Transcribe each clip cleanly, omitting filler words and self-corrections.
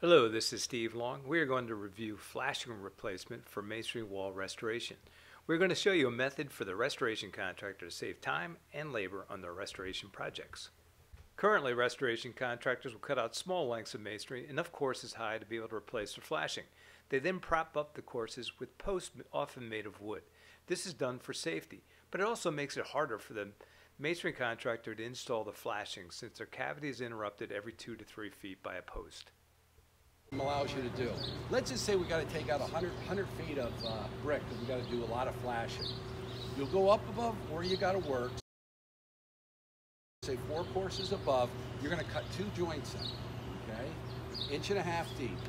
Hello, this is Steve Long. We are going to review flashing replacement for masonry wall restoration. We're going to show you a method for the restoration contractor to save time and labor on their restoration projects. Currently, restoration contractors will cut out small lengths of masonry, enough courses high to be able to replace their flashing. They then prop up the courses with posts often made of wood. This is done for safety, but it also makes it harder for the masonry contractor to install the flashing since their cavity is interrupted every 2 to 3 feet by a post. Allows you to do. Let's just say we got to take out 100 feet of brick because we got to do a lot of flashing. You'll go up above where you got to work. Say 4 courses above, you're going to cut 2 joints in, okay? 1.5 inches deep.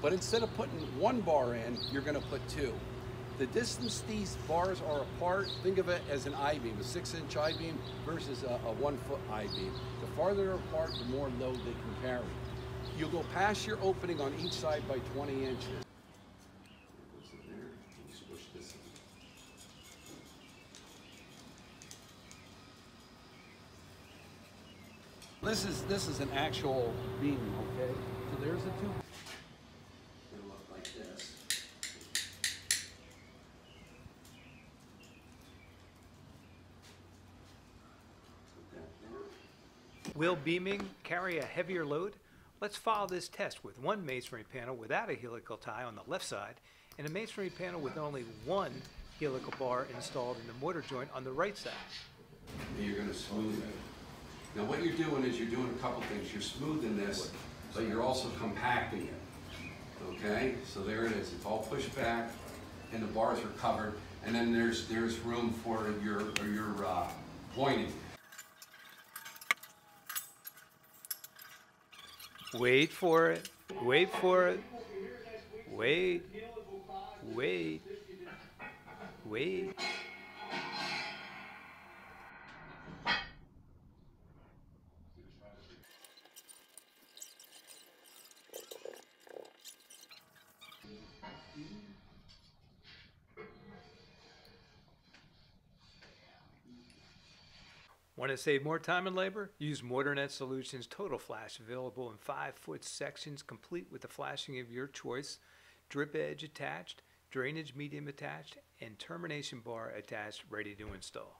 But instead of putting 1 bar in, you're going to put 2. The distance these bars are apart, think of it as an I-beam, a 6-inch I-beam versus a 1-foot I-beam. The farther they're apart, the more load they can carry. You'll go past your opening on each side by 20 inches. This is an actual beam, okay? So there's the 2. It'll look like this. Will beaming carry a heavier load? Let's follow this test with one masonry panel without a helical tie on the left side and a masonry panel with only 1 helical bar installed in the mortar joint on the right side. And you're going to smooth it. Now what you're doing is you're doing a couple things. You're smoothing this, but you're also compacting it. Okay? So there it is. It's all pushed back and the bars are covered, and then there's room for your pointing. Wait for it, wait for it, wait, wait, wait. Want to save more time and labor? Use Mortarnet Solutions Total Flash, available in 5-foot sections, complete with the flashing of your choice, drip edge attached, drainage medium attached, and termination bar attached, ready to install.